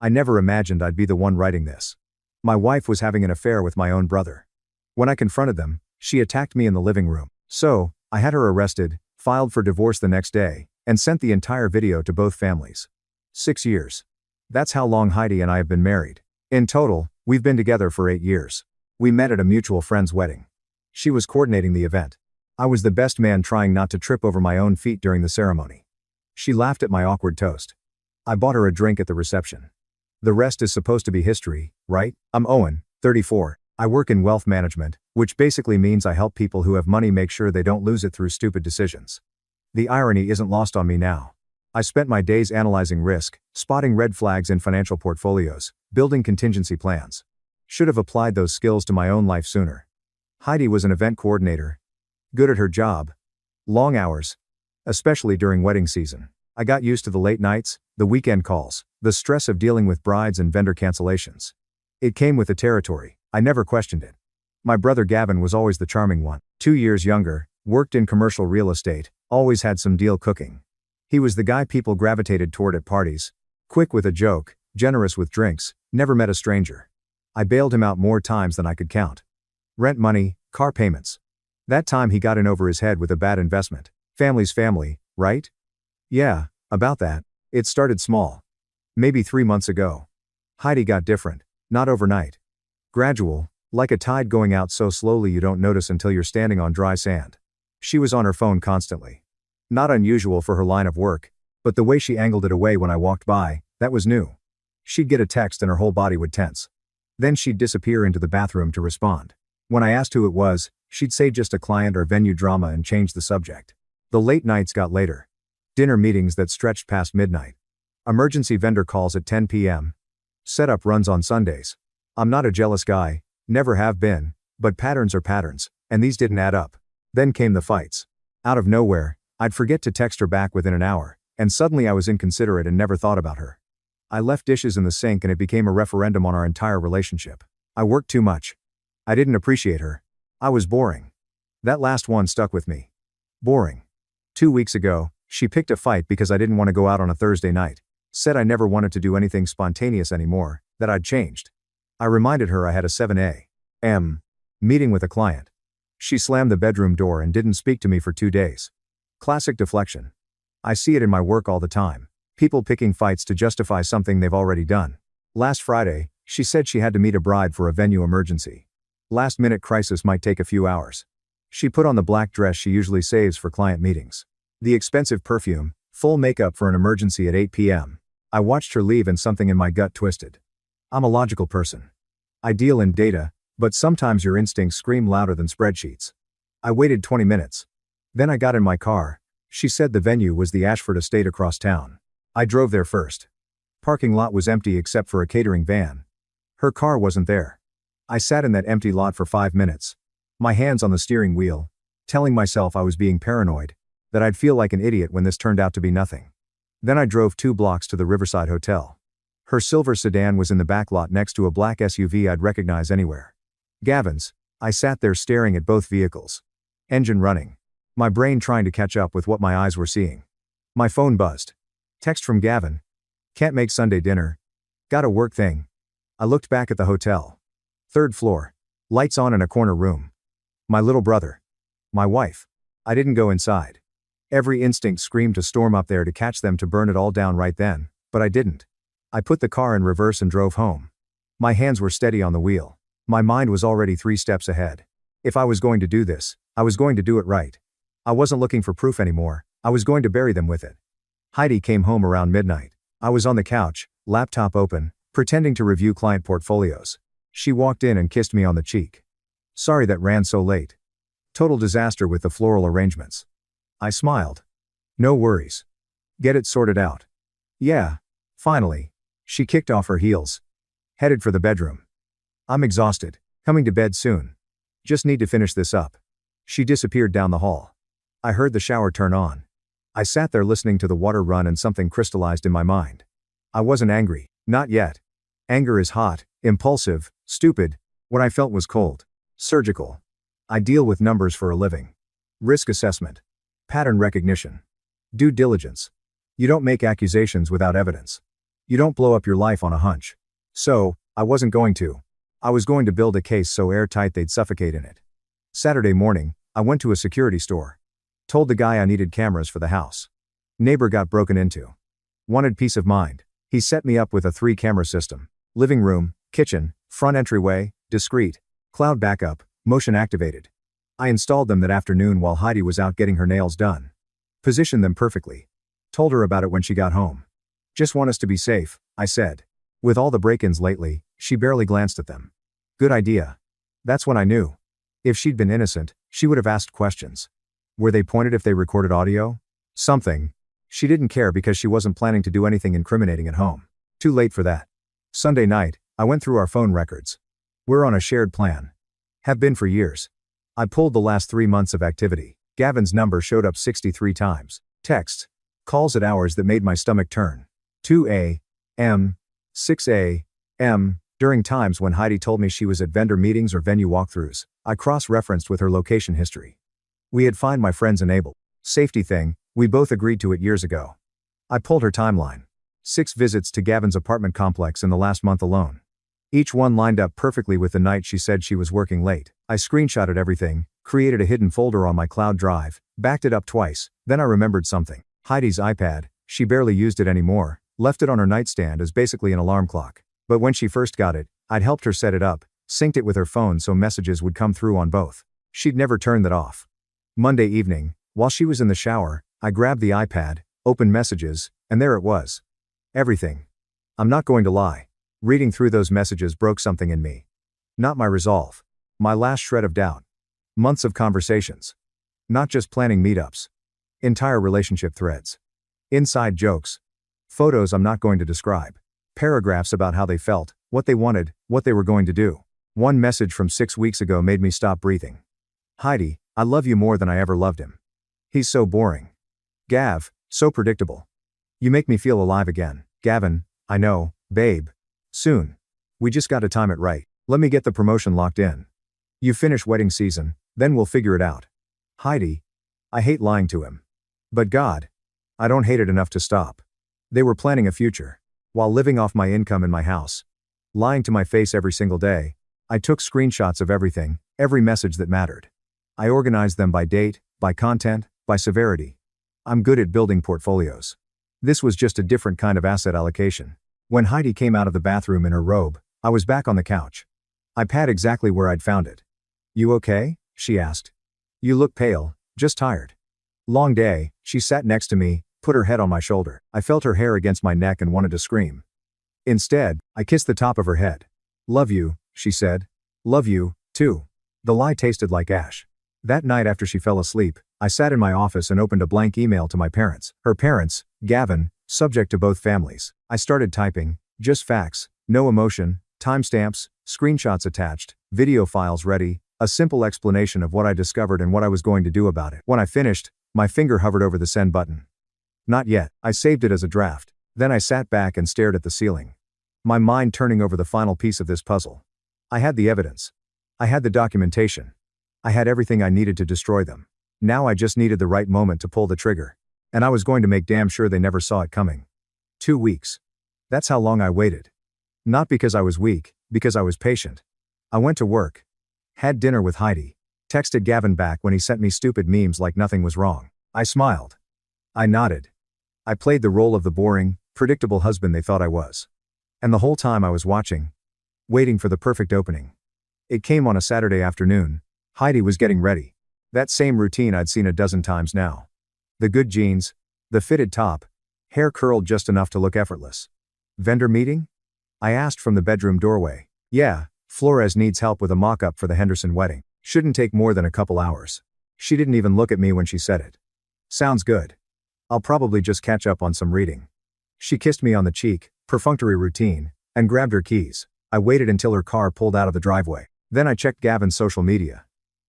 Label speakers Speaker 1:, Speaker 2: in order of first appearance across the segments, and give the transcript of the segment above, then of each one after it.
Speaker 1: I never imagined I'd be the one writing this. My wife was having an affair with my own brother. When I confronted them, she attacked me in the living room. So, I had her arrested, filed for divorce the next day, and sent the entire video to both families. 6 years. That's how long Heidi and I have been married. In total, we've been together for 8 years. We met at a mutual friend's wedding. She was coordinating the event. I was the best man trying not to trip over my own feet during the ceremony. She laughed at my awkward toast. I bought her a drink at the reception. The rest is supposed to be history, right? I'm Owen, 34. I work in wealth management, which basically means I help people who have money make sure they don't lose it through stupid decisions. The irony isn't lost on me now. I spent my days analyzing risk, spotting red flags in financial portfolios, building contingency plans. Should have applied those skills to my own life sooner. Heidi was an event coordinator. Good at her job. Long hours. Especially during wedding season. I got used to the late nights, the weekend calls, the stress of dealing with brides and vendor cancellations. It came with the territory. I never questioned it. My brother Gavin was always the charming one. 2 years younger, worked in commercial real estate, always had some deal cooking. He was the guy people gravitated toward at parties. Quick with a joke, generous with drinks, never met a stranger. I bailed him out more times than I could count. Rent money, car payments. That time he got in over his head with a bad investment. Family's family, right? Yeah, about that. It started small. Maybe 3 months ago. Heidi got different. Not overnight. Gradual, like a tide going out so slowly you don't notice until you're standing on dry sand. She was on her phone constantly. Not unusual for her line of work, but the way she angled it away when I walked by, that was new. She'd get a text and her whole body would tense. Then she'd disappear into the bathroom to respond. When I asked who it was, she'd say just a client or venue drama and change the subject. The late nights got later. Dinner meetings that stretched past midnight. Emergency vendor calls at 10 p.m. Setup runs on Sundays. I'm not a jealous guy, never have been, but patterns are patterns, and these didn't add up. Then came the fights. Out of nowhere, I'd forget to text her back within an hour, and suddenly I was inconsiderate and never thought about her. I left dishes in the sink and it became a referendum on our entire relationship. I worked too much. I didn't appreciate her. I was boring. That last one stuck with me. Boring. 2 weeks ago, she picked a fight because I didn't want to go out on a Thursday night. Said I never wanted to do anything spontaneous anymore, that I'd changed. I reminded her I had a 7 a.m. meeting with a client. She slammed the bedroom door and didn't speak to me for 2 days. Classic deflection. I see it in my work all the time. People picking fights to justify something they've already done. Last Friday, she said she had to meet a bride for a venue emergency. Last-minute crisis might take a few hours. She put on the black dress she usually saves for client meetings. The expensive perfume, full makeup for an emergency at 8 p.m. I watched her leave and something in my gut twisted. I'm a logical person. I deal in data, but sometimes your instincts scream louder than spreadsheets. I waited 20 minutes. Then I got in my car. She said the venue was the Ashford estate across town. I drove there first. Parking lot was empty except for a catering van. Her car wasn't there. I sat in that empty lot for 5 minutes. My hands on the steering wheel, telling myself I was being paranoid, that I'd feel like an idiot when this turned out to be nothing. Then I drove 2 blocks to the Riverside Hotel. Her silver sedan was in the back lot next to a black SUV I'd recognize anywhere. Gavin's. I sat there staring at both vehicles. Engine running. My brain trying to catch up with what my eyes were seeing. My phone buzzed. Text from Gavin. Can't make Sunday dinner. Got a work thing. I looked back at the hotel. 3rd floor. Lights on in a corner room. My little brother. My wife. I didn't go inside. Every instinct screamed to storm up there to catch them to burn it all down right then, but I didn't. I put the car in reverse and drove home. My hands were steady on the wheel. My mind was already 3 steps ahead. If I was going to do this, I was going to do it right. I wasn't looking for proof anymore. I was going to bury them with it. Heidi came home around midnight. I was on the couch, laptop open, pretending to review client portfolios. She walked in and kissed me on the cheek. Sorry that ran so late. Total disaster with the floral arrangements. I smiled. No worries. Get it sorted out. Yeah. Finally. She kicked off her heels. Headed for the bedroom. I'm exhausted. Coming to bed soon. Just need to finish this up. She disappeared down the hall. I heard the shower turn on. I sat there listening to the water run and something crystallized in my mind. I wasn't angry. Not yet. Anger is hot, impulsive, stupid. What I felt was cold. Surgical. I deal with numbers for a living. Risk assessment. Pattern recognition. Due diligence. You don't make accusations without evidence. You don't blow up your life on a hunch. So, I wasn't going to. I was going to build a case so airtight they'd suffocate in it. Saturday morning, I went to a security store. Told the guy I needed cameras for the house. Neighbor got broken into. Wanted peace of mind. He set me up with a 3-camera system. Living room, kitchen, front entryway, discreet, cloud backup, motion activated. I installed them that afternoon while Heidi was out getting her nails done. Positioned them perfectly. Told her about it when she got home. Just want us to be safe, I said. With all the break-ins lately, she barely glanced at them. Good idea. That's when I knew. If she'd been innocent, she would have asked questions. Were they pointed if they recorded audio? Something. She didn't care because she wasn't planning to do anything incriminating at home. Too late for that. Sunday night, I went through our phone records. We're on a shared plan. Have been for years. I pulled the last 3 months of activity. Gavin's number showed up 63 times. Texts. Calls at hours that made my stomach turn. 2 a.m. 6 a.m. During times when Heidi told me she was at vendor meetings or venue walkthroughs, I cross-referenced with her location history. We had Find My Friends enabled. Safety thing, we both agreed to it years ago. I pulled her timeline. 6 visits to Gavin's apartment complex in the last month alone. Each one lined up perfectly with the night she said she was working late. I screenshotted everything, created a hidden folder on my cloud drive, backed it up twice, then I remembered something. Heidi's iPad, she barely used it anymore, left it on her nightstand as basically an alarm clock. But when she first got it, I'd helped her set it up, synced it with her phone so messages would come through on both. She'd never turned that off. Monday evening, while she was in the shower, I grabbed the iPad, opened messages, and there it was. Everything. I'm not going to lie. Reading through those messages broke something in me. Not my resolve. My last shred of doubt. Months of conversations. Not just planning meetups. Entire relationship threads. Inside jokes. Photos I'm not going to describe. Paragraphs about how they felt, what they wanted, what they were going to do. One message from 6 weeks ago made me stop breathing. Heidi, I love you more than I ever loved him. He's so boring. Gav, so predictable. You make me feel alive again. Gavin, I know, babe. Soon. We just gotta time it right. Let me get the promotion locked in. You finish wedding season, then we'll figure it out. Heidi. I hate lying to him. But God. I don't hate it enough to stop. They were planning a future. While living off my income in my house. Lying to my face every single day. I took screenshots of everything, every message that mattered. I organized them by date, by content, by severity. I'm good at building portfolios. This was just a different kind of asset allocation. When Heidi came out of the bathroom in her robe, I was back on the couch. iPad exactly where I'd found it. You okay? She asked. You look pale, just tired. Long day. She sat next to me, put her head on my shoulder. I felt her hair against my neck and wanted to scream. Instead, I kissed the top of her head. Love you, she said. Love you, too. The lie tasted like ash. That night after she fell asleep, I sat in my office and opened a blank email to my parents. Her parents, Gavin, subject to both families. I started typing, just facts, no emotion, timestamps, screenshots attached, video files ready, a simple explanation of what I discovered and what I was going to do about it. When I finished, my finger hovered over the send button. Not yet. I saved it as a draft. Then I sat back and stared at the ceiling. My mind turning over the final piece of this puzzle. I had the evidence. I had the documentation. I had everything I needed to destroy them. Now I just needed the right moment to pull the trigger. And I was going to make damn sure they never saw it coming. 2 weeks. That's how long I waited. Not because I was weak, because I was patient. I went to work. Had dinner with Heidi. Texted Gavin back when he sent me stupid memes like nothing was wrong. I smiled. I nodded. I played the role of the boring, predictable husband they thought I was. And the whole time I was watching. Waiting for the perfect opening. It came on a Saturday afternoon. Heidi was getting ready. That same routine I'd seen a dozen times now. The good jeans, the fitted top, hair curled just enough to look effortless. Vendor meeting? I asked from the bedroom doorway. Yeah, Flores needs help with a mock-up for the Henderson wedding. Shouldn't take more than a couple hours. She didn't even look at me when she said it. Sounds good. I'll probably just catch up on some reading. She kissed me on the cheek, perfunctory routine, and grabbed her keys. I waited until her car pulled out of the driveway. Then I checked Gavin's social media.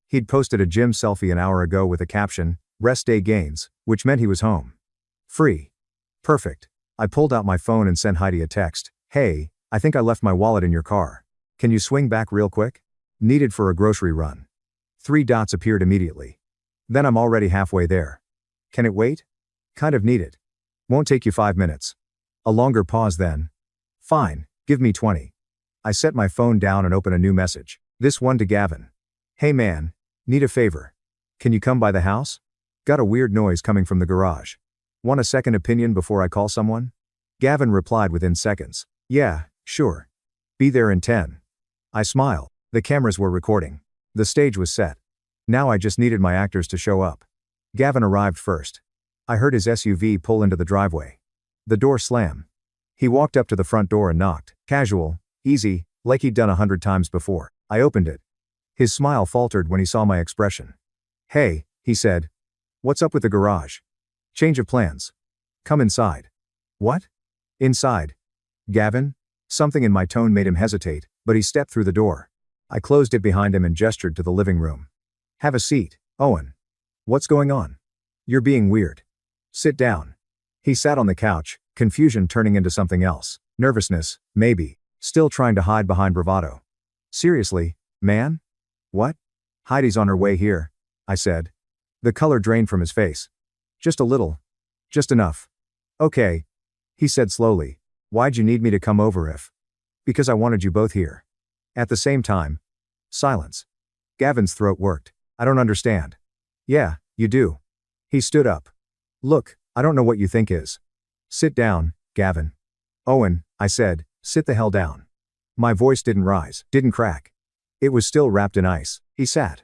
Speaker 1: He'd posted a gym selfie an hour ago with a caption, "Rest day gains," which meant he was home. Free. Perfect. I pulled out my phone and sent Heidi a text. Hey, I think I left my wallet in your car. Can you swing back real quick? Needed for a grocery run. 3 dots appeared immediately. Then I'm already halfway there. Can it wait? Kind of need it. Won't take you 5 minutes. A longer pause then, Fine, give me 20. I set my phone down and opened a new message. This one to Gavin. Hey man, need a favor. Can you come by the house? Got a weird noise coming from the garage. Want a second opinion before I call someone? Gavin replied within seconds. Yeah, sure. Be there in 10. I smiled. The cameras were recording. The stage was set. Now I just needed my actors to show up. Gavin arrived first. I heard his SUV pull into the driveway. The door slammed. He walked up to the front door and knocked. Casual, easy, like he'd done 100 times before. I opened it. His smile faltered when he saw my expression. Hey, he said. What's up with the garage? Change of plans. Come inside. What? Inside. Gavin? Something in my tone made him hesitate, but he stepped through the door. I closed it behind him and gestured to the living room. Have a seat, Owen. What's going on? You're being weird. Sit down. He sat on the couch, confusion turning into something else. Nervousness, maybe. Still trying to hide behind bravado. Seriously, man? What? Heidi's on her way here, I said. The color drained from his face. Just a little. Just enough. Okay. He said slowly. Why'd you need me to come over if? Because I wanted you both here. At the same time. Silence. Gavin's throat worked. I don't understand. Yeah, you do. He stood up. Look, I don't know what you think is. Sit down, Gavin. Owen, I said, sit the hell down. My voice didn't rise, didn't crack. It was still wrapped in ice. He sat.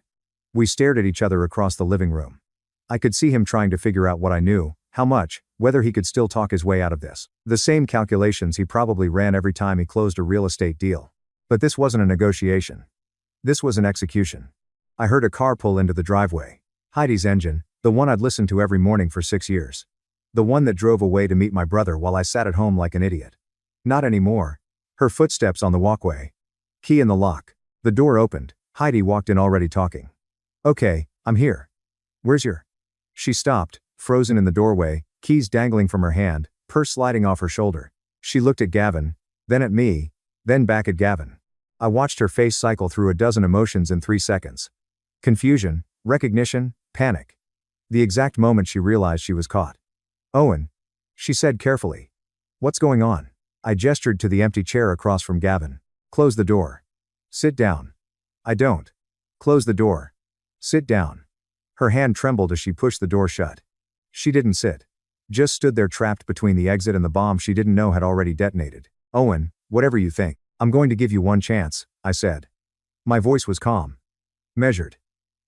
Speaker 1: We stared at each other across the living room. I could see him trying to figure out what I knew, how much, whether he could still talk his way out of this. The same calculations he probably ran every time he closed a real estate deal. But this wasn't a negotiation. This was an execution. I heard a car pull into the driveway. Heidi's engine, the one I'd listened to every morning for 6 years. The one that drove away to meet my brother while I sat at home like an idiot. Not anymore. Her footsteps on the walkway. Key in the lock. The door opened. Heidi walked in already talking. Okay, I'm here. Where's your? She stopped, frozen in the doorway, keys dangling from her hand, purse sliding off her shoulder. She looked at Gavin, then at me, then back at Gavin. I watched her face cycle through a dozen emotions in 3 seconds. Confusion, recognition, panic. The exact moment she realized she was caught. Owen. She said carefully. What's going on? I gestured to the empty chair across from Gavin. Close the door. Sit down. I don't. Close the door. Sit down. Her hand trembled as she pushed the door shut. She didn't sit. Just stood there trapped between the exit and the bomb she didn't know had already detonated. Owen, whatever you think, I'm going to give you one chance, I said. My voice was calm. Measured.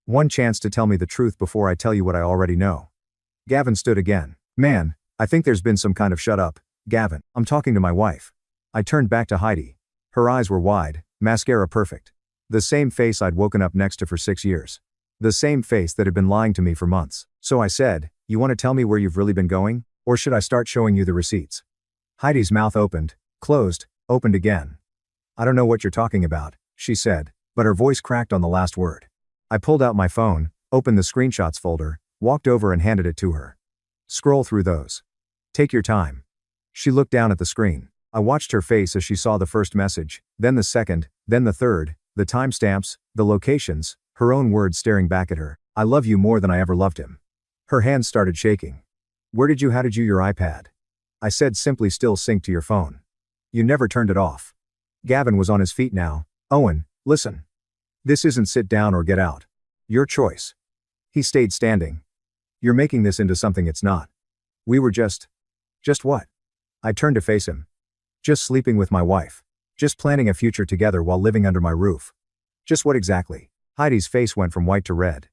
Speaker 1: One chance to tell me the truth before I tell you what I already know. Gavin stood again. Man, I think there's been some kind of shut up, Gavin. I'm talking to my wife. I turned back to Heidi. Her eyes were wide, mascara perfect. The same face I'd woken up next to for 6 years. The same face that had been lying to me for months. So I said, you want to tell me where you've really been going? Or should I start showing you the receipts? Heidi's mouth opened, closed, opened again. I don't know what you're talking about, she said, but her voice cracked on the last word. I pulled out my phone, opened the screenshots folder, walked over and handed it to her. Scroll through those. Take your time. She looked down at the screen. I watched her face as she saw the first message, then the second, then the third, the timestamps, the locations, her own words staring back at her. I love you more than I ever loved him. Her hands started shaking. How did you your iPad? I said simply, still synced to your phone. You never turned it off. Gavin was on his feet now. Owen, listen. This isn't sit down or get out. Your choice. He stayed standing. You're making this into something it's not. We were just what? I turned to face him. Just sleeping with my wife. Just planning a future together while living under my roof. Just what exactly? Heidi's face went from white to red.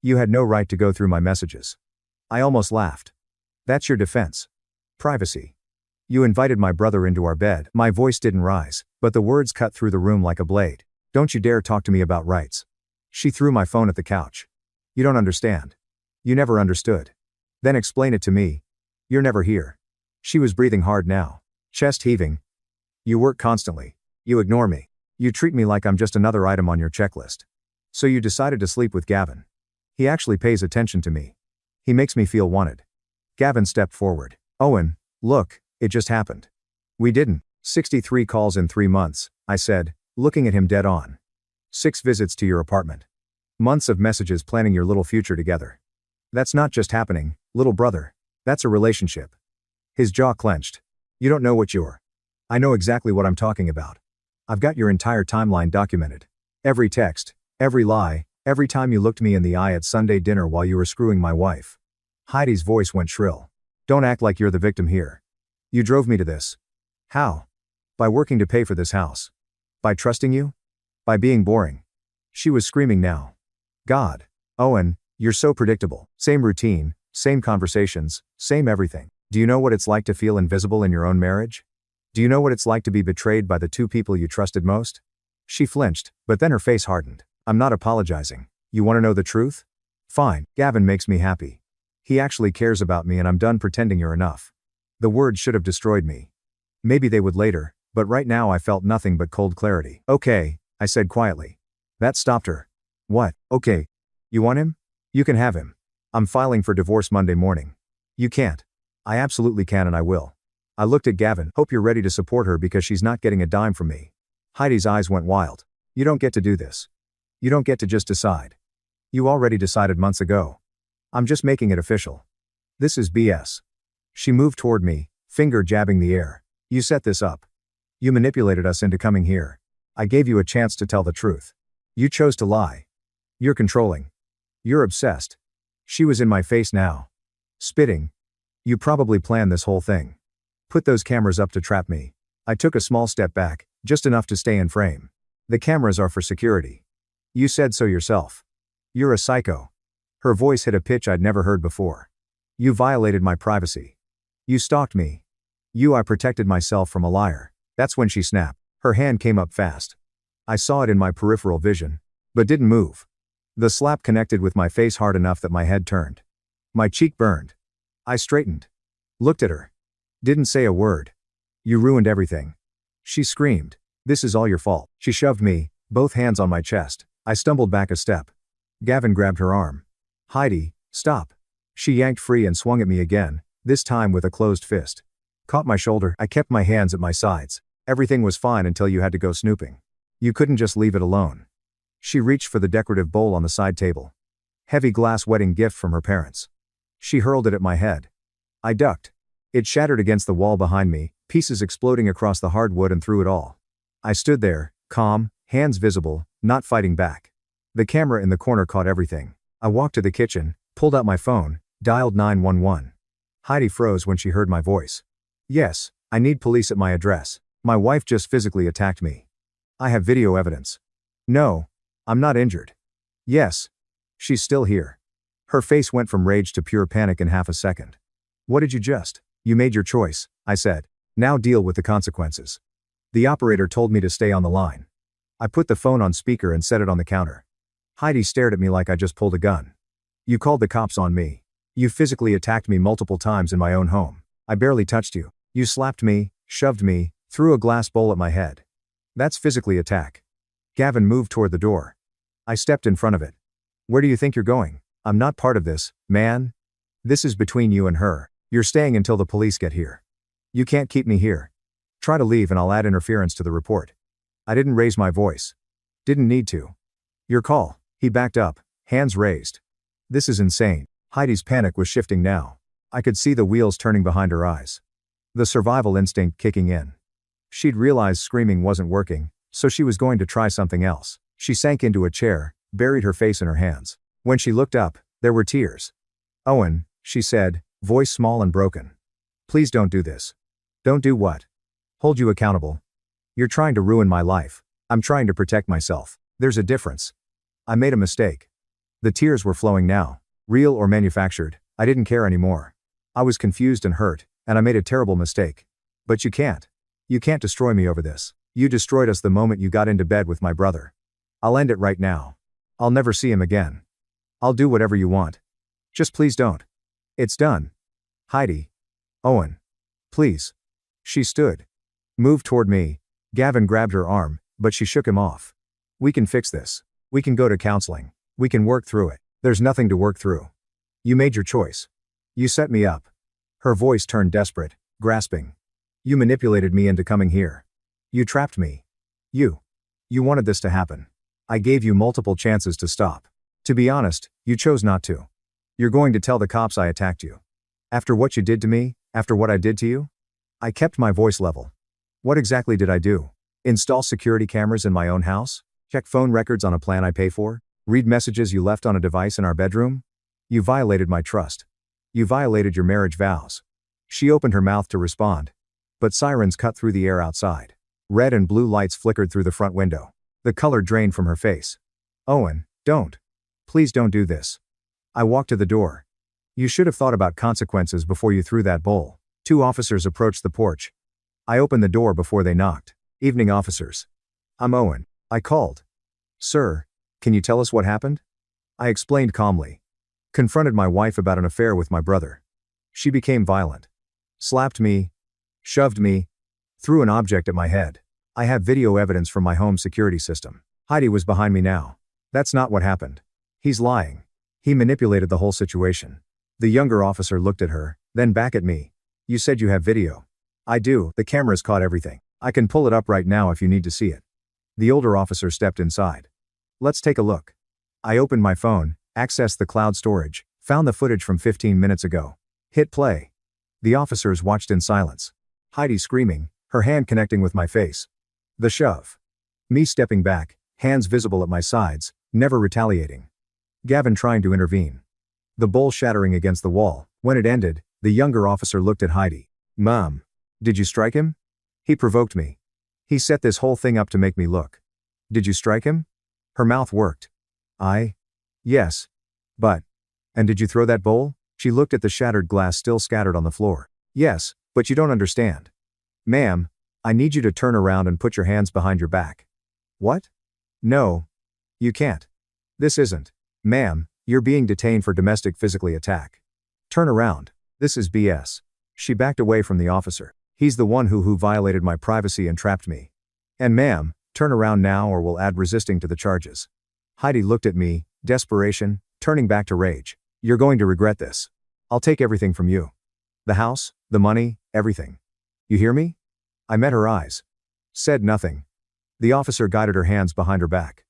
Speaker 1: You had no right to go through my messages. I almost laughed. That's your defense. Privacy. You invited my brother into our bed. My voice didn't rise, but the words cut through the room like a blade. Don't you dare talk to me about rights. She threw my phone at the couch. You don't understand. You never understood. Then explain it to me. You're never here. She was breathing hard now. Chest heaving. You work constantly. You ignore me. You treat me like I'm just another item on your checklist. So you decided to sleep with Gavin. He actually pays attention to me. He makes me feel wanted. Gavin stepped forward. Owen, look, it just happened. We didn't. 63 calls in 3 months, I said, looking at him dead on. 6 visits to your apartment. Months of messages planning your little future together. That's not just happening, little brother. That's a relationship. His jaw clenched. You don't know what you're. I know exactly what I'm talking about. I've got your entire timeline documented. Every text, every lie, every time you looked me in the eye at Sunday dinner while you were screwing my wife. Heidi's voice went shrill. Don't act like you're the victim here. You drove me to this. How? By working to pay for this house. By trusting you? By being boring. She was screaming now. God. Owen, you're so predictable. Same routine, same conversations, same everything. Do you know what it's like to feel invisible in your own marriage? Do you know what it's like to be betrayed by the two people you trusted most? She flinched, but then her face hardened. I'm not apologizing. You want to know the truth? Fine. Gavin makes me happy. He actually cares about me and I'm done pretending you're enough. The words should have destroyed me. Maybe they would later, but right now I felt nothing but cold clarity. Okay, I said quietly. That stopped her. What? Okay. You want him? You can have him. I'm filing for divorce Monday morning. You can't. I absolutely can and I will. I looked at Gavin. Hope you're ready to support her because she's not getting a dime from me. Heidi's eyes went wild. You don't get to do this. You don't get to just decide. You already decided months ago. I'm just making it official. This is BS. She moved toward me, finger jabbing the air. You set this up. You manipulated us into coming here. I gave you a chance to tell the truth. You chose to lie. You're controlling. You're obsessed. She was in my face now. Spitting. You probably planned this whole thing. Put those cameras up to trap me. I took a small step back, just enough to stay in frame. The cameras are for security. You said so yourself. You're a psycho. Her voice hit a pitch I'd never heard before. You violated my privacy. You stalked me. I protected myself from a liar. That's when she snapped. Her hand came up fast. I saw it in my peripheral vision, but didn't move. The slap connected with my face hard enough that my head turned. My cheek burned. I straightened. Looked at her. Didn't say a word. You ruined everything. She screamed. This is all your fault. She shoved me, both hands on my chest. I stumbled back a step. Gavin grabbed her arm. Heidi, stop. She yanked free and swung at me again, this time with a closed fist. Caught my shoulder. I kept my hands at my sides. Everything was fine until you had to go snooping. You couldn't just leave it alone. She reached for the decorative bowl on the side table. Heavy glass wedding gift from her parents. She hurled it at my head. I ducked. It shattered against the wall behind me, pieces exploding across the hardwood and through it all. I stood there, calm, hands visible, not fighting back. The camera in the corner caught everything. I walked to the kitchen, pulled out my phone, dialed 911. Heidi froze when she heard my voice. Yes, I need police at my address. My wife just physically attacked me. I have video evidence. No, I'm not injured. Yes. She's still here. Her face went from rage to pure panic in half a second. What did you just? You made your choice, I said. Now deal with the consequences. The operator told me to stay on the line. I put the phone on speaker and set it on the counter. Heidi stared at me like I just pulled a gun. You called the cops on me. You physically attacked me multiple times in my own home. I barely touched you. You slapped me, shoved me, threw a glass bowl at my head. That's physically attack. Gavin moved toward the door. I stepped in front of it. Where do you think you're going? I'm not part of this, man. This is between you and her. You're staying until the police get here. You can't keep me here. Try to leave and I'll add interference to the report. I didn't raise my voice. Didn't need to. Your call. He backed up, hands raised. This is insane. Heidi's panic was shifting now. I could see the wheels turning behind her eyes. The survival instinct kicking in. She'd realized screaming wasn't working, so she was going to try something else. She sank into a chair, buried her face in her hands. When she looked up, there were tears. Owen, she said, voice small and broken. Please don't do this. Don't do what? Hold you accountable. You're trying to ruin my life. I'm trying to protect myself. There's a difference. I made a mistake. The tears were flowing now. Real or manufactured, I didn't care anymore. I was confused and hurt, and I made a terrible mistake. But you can't. You can't destroy me over this. You destroyed us the moment you got into bed with my brother. I'll end it right now. I'll never see him again. I'll do whatever you want. Just please don't. It's done. Heidi. Owen. Please. She stood. Moved toward me. Gavin grabbed her arm, but she shook him off. We can fix this. We can go to counseling. We can work through it. There's nothing to work through. You made your choice. You set me up. Her voice turned desperate, grasping. You manipulated me into coming here. You trapped me. You wanted this to happen. I gave you multiple chances to stop. To be honest, you chose not to. You're going to tell the cops I attacked you. After what you did to me, after what I did to you? I kept my voice level. What exactly did I do? Install security cameras in my own house? Check phone records on a plan I pay for? Read messages you left on a device in our bedroom? You violated my trust. You violated your marriage vows. She opened her mouth to respond. But sirens cut through the air outside. Red and blue lights flickered through the front window. The color drained from her face. Owen, don't. Please don't do this. I walked to the door. You should have thought about consequences before you threw that bowl. 2 officers approached the porch. I opened the door before they knocked. Evening officers. I'm Owen. I called. Sir, can you tell us what happened? I explained calmly. Confronted my wife about an affair with my brother. She became violent. Slapped me. Shoved me. Threw an object at my head. I have video evidence from my home security system. Heidi was behind me now. That's not what happened. He's lying. He manipulated the whole situation. The younger officer looked at her, then back at me. You said you have video. I do, the cameras caught everything. I can pull it up right now if you need to see it. The older officer stepped inside. Let's take a look. I opened my phone, accessed the cloud storage, found the footage from 15 minutes ago. Hit play. The officers watched in silence. Heidi screaming, her hand connecting with my face. The shove. Me stepping back, hands visible at my sides, never retaliating. Gavin trying to intervene. The bowl shattering against the wall. When it ended, the younger officer looked at Heidi. Mom. Did you strike him? He provoked me. He set this whole thing up to make me look. Did you strike him? Her mouth worked. Yes. But. And did you throw that bowl? She looked at the shattered glass still scattered on the floor. Yes, but you don't understand. Ma'am, I need you to turn around and put your hands behind your back. What? No. You can't. This isn't. Ma'am, you're being detained for domestic physically attack. Turn around. This is BS. She backed away from the officer. He's the one who violated my privacy and trapped me. And ma'am, turn around now or we'll add resisting to the charges. Heidi looked at me, desperation, turning back to rage. You're going to regret this. I'll take everything from you. The house, the money, everything. You hear me? I met her eyes. Said nothing. The officer guided her hands behind her back.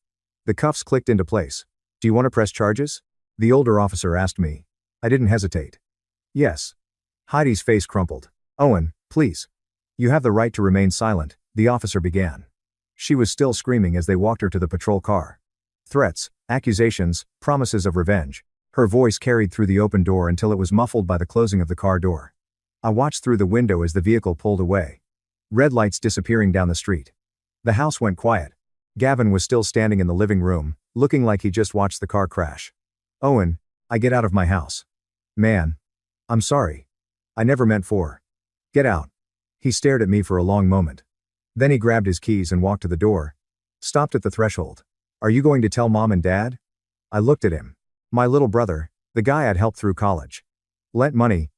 Speaker 1: The cuffs clicked into place. Do you want to press charges? The older officer asked me. I didn't hesitate. Yes. Heidi's face crumpled. Owen, please. You have the right to remain silent, the officer began. She was still screaming as they walked her to the patrol car. Threats, accusations, promises of revenge. Her voice carried through the open door until it was muffled by the closing of the car door. I watched through the window as the vehicle pulled away. Red lights disappearing down the street. The house went quiet. Gavin was still standing in the living room, looking like he just watched the car crash. Owen, I get out of my house. Man. I'm sorry. I never meant for. Get out. He stared at me for a long moment. Then he grabbed his keys and walked to the door. Stopped at the threshold. Are you going to tell Mom and Dad? I looked at him. My little brother, the guy I'd helped through college. Lent money.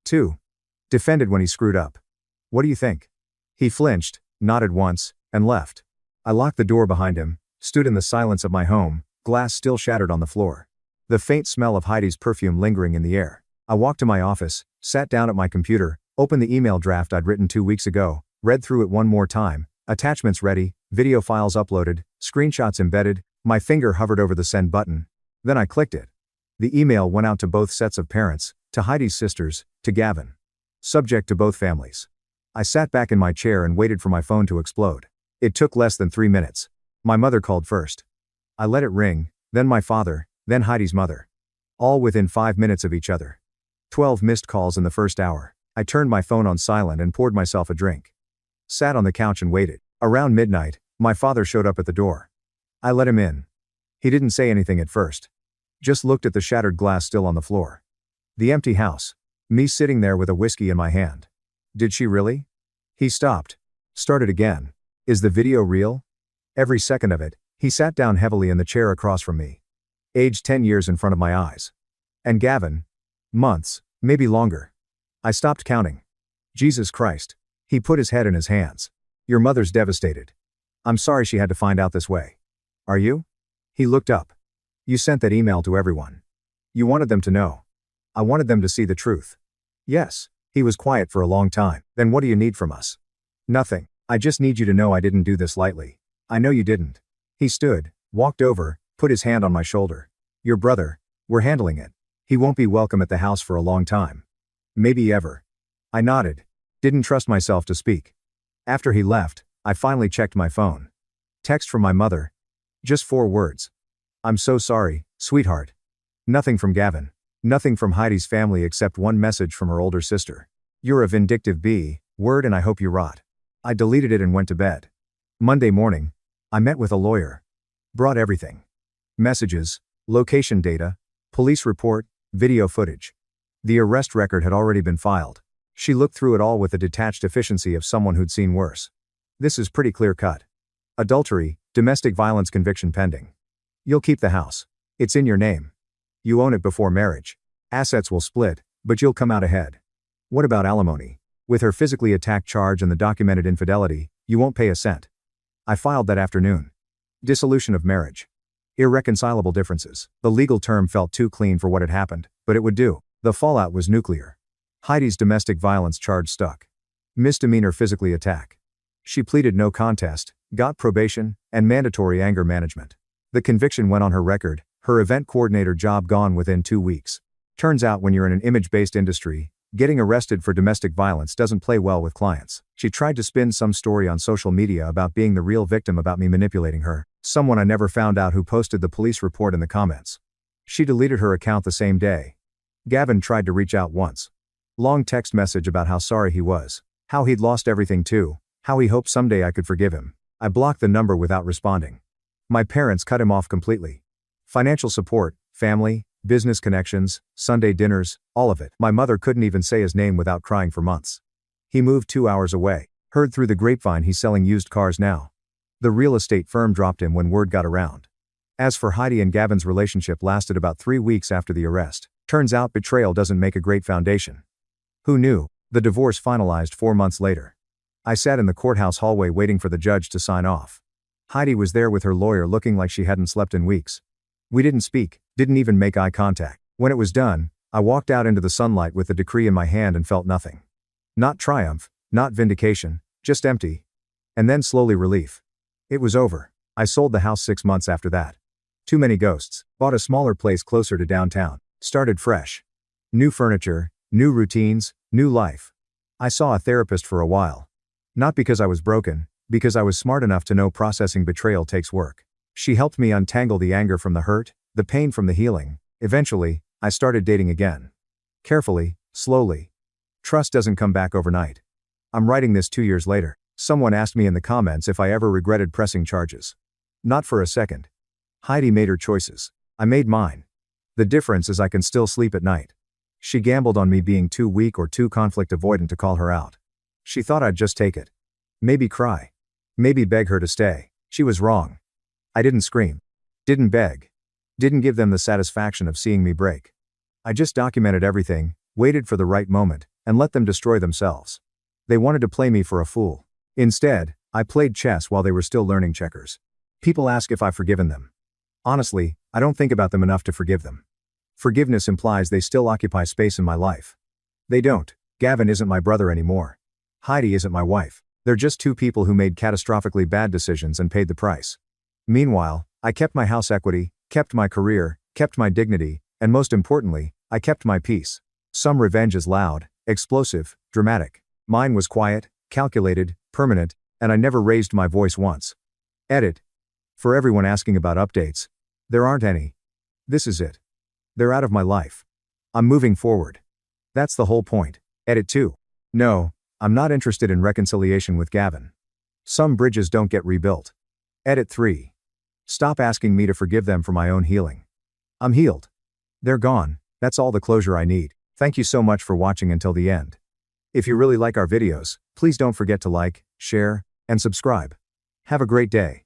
Speaker 1: Too. Defended when he screwed up. What do you think? He flinched, nodded once, and left. I locked the door behind him, stood in the silence of my home, glass still shattered on the floor. The faint smell of Heidi's perfume lingering in the air. I walked to my office, sat down at my computer, opened the email draft I'd written 2 weeks ago, read through it one more time, attachments ready, video files uploaded, screenshots embedded, my finger hovered over the send button. Then I clicked it. The email went out to both sets of parents, to Heidi's sisters, to Gavin. Subject to both families. I sat back in my chair and waited for my phone to explode. It took less than 3 minutes. My mother called first. I let it ring, then my father, then Heidi's mother. All within 5 minutes of each other. 12 missed calls in the first hour. I turned my phone on silent and poured myself a drink. Sat on the couch and waited. Around midnight, my father showed up at the door. I let him in. He didn't say anything at first. Just looked at the shattered glass still on the floor. The empty house. Me sitting there with a whiskey in my hand. Did she really? He stopped. Started again. Is the video real? Every second of it. He sat down heavily in the chair across from me. Aged 10 years in front of my eyes. And Gavin? Months, maybe longer. I stopped counting. Jesus Christ. He put his head in his hands. Your mother's devastated. I'm sorry she had to find out this way. Are you? He looked up. You sent that email to everyone. You wanted them to know. I wanted them to see the truth. Yes. He was quiet for a long time. Then what do you need from us? Nothing. I just need you to know I didn't do this lightly. I know you didn't. He stood, walked over, put his hand on my shoulder. Your brother, we're handling it. He won't be welcome at the house for a long time. Maybe ever. I nodded. Didn't trust myself to speak. After he left, I finally checked my phone. Text from my mother. Just 4 words. I'm so sorry, sweetheart. Nothing from Gavin. Nothing from Heidi's family except one message from her older sister. You're a vindictive word and I hope you rot. I deleted it and went to bed. Monday morning, I met with a lawyer. Brought everything. Messages, location data, police report, video footage. The arrest record had already been filed. She looked through it all with the detached efficiency of someone who'd seen worse. This is pretty clear cut. Adultery, domestic violence conviction pending. You'll keep the house. It's in your name. You own it before marriage. Assets will split, but you'll come out ahead. What about alimony? With her physically attacked charge and the documented infidelity, you won't pay a cent. I filed that afternoon. Dissolution of marriage. Irreconcilable differences. The legal term felt too clean for what had happened, but it would do. The fallout was nuclear. Heidi's domestic violence charge stuck. Misdemeanor physically attack. She pleaded no contest, got probation, and mandatory anger management. The conviction went on her record, her event coordinator job gone within 2 weeks. Turns out when you're in an image-based industry, getting arrested for domestic violence doesn't play well with clients. She tried to spin some story on social media about being the real victim, about me manipulating her, someone I never found out who posted the police report in the comments. She deleted her account the same day. Gavin tried to reach out once. Long text message about how sorry he was, how he'd lost everything too, how he hoped someday I could forgive him. I blocked the number without responding. My parents cut him off completely. Financial support, family, business connections, Sunday dinners, all of it. My mother couldn't even say his name without crying for months. He moved 2 hours away. Heard through the grapevine he's selling used cars now. The real estate firm dropped him when word got around. As for Heidi and Gavin's relationship lasted about 3 weeks after the arrest. Turns out betrayal doesn't make a great foundation. Who knew? The divorce finalized 4 months later. I sat in the courthouse hallway waiting for the judge to sign off. Heidi was there with her lawyer looking like she hadn't slept in weeks. We didn't speak, didn't even make eye contact. When it was done, I walked out into the sunlight with the decree in my hand and felt nothing. Not triumph, not vindication, just empty. And then slowly relief. It was over. I sold the house 6 months after that. Too many ghosts. Bought a smaller place closer to downtown. Started fresh. New furniture, new routines, new life. I saw a therapist for a while. Not because I was broken, because I was smart enough to know processing betrayal takes work. She helped me untangle the anger from the hurt, the pain from the healing. Eventually, I started dating again. Carefully, slowly. Trust doesn't come back overnight. I'm writing this 2 years later. Someone asked me in the comments if I ever regretted pressing charges. Not for a second. Heidi made her choices. I made mine. The difference is I can still sleep at night. She gambled on me being too weak or too conflict avoidant to call her out. She thought I'd just take it. Maybe cry. Maybe beg her to stay. She was wrong. I didn't scream. Didn't beg. Didn't give them the satisfaction of seeing me break. I just documented everything, waited for the right moment, and let them destroy themselves. They wanted to play me for a fool. Instead, I played chess while they were still learning checkers. People ask if I've forgiven them. Honestly, I don't think about them enough to forgive them. Forgiveness implies they still occupy space in my life. They don't. Gavin isn't my brother anymore. Heidi isn't my wife. They're just 2 people who made catastrophically bad decisions and paid the price. Meanwhile, I kept my house equity, kept my career, kept my dignity, and most importantly, I kept my peace. Some revenge is loud, explosive, dramatic. Mine was quiet, calculated, permanent, and I never raised my voice once. Edit. For everyone asking about updates, there aren't any. This is it. They're out of my life. I'm moving forward. That's the whole point. Edit 2. No, I'm not interested in reconciliation with Gavin. Some bridges don't get rebuilt. Edit 3. Stop asking me to forgive them for my own healing. I'm healed. They're gone. That's all the closure I need. Thank you so much for watching until the end. If you really like our videos, please don't forget to like, share, and subscribe. Have a great day.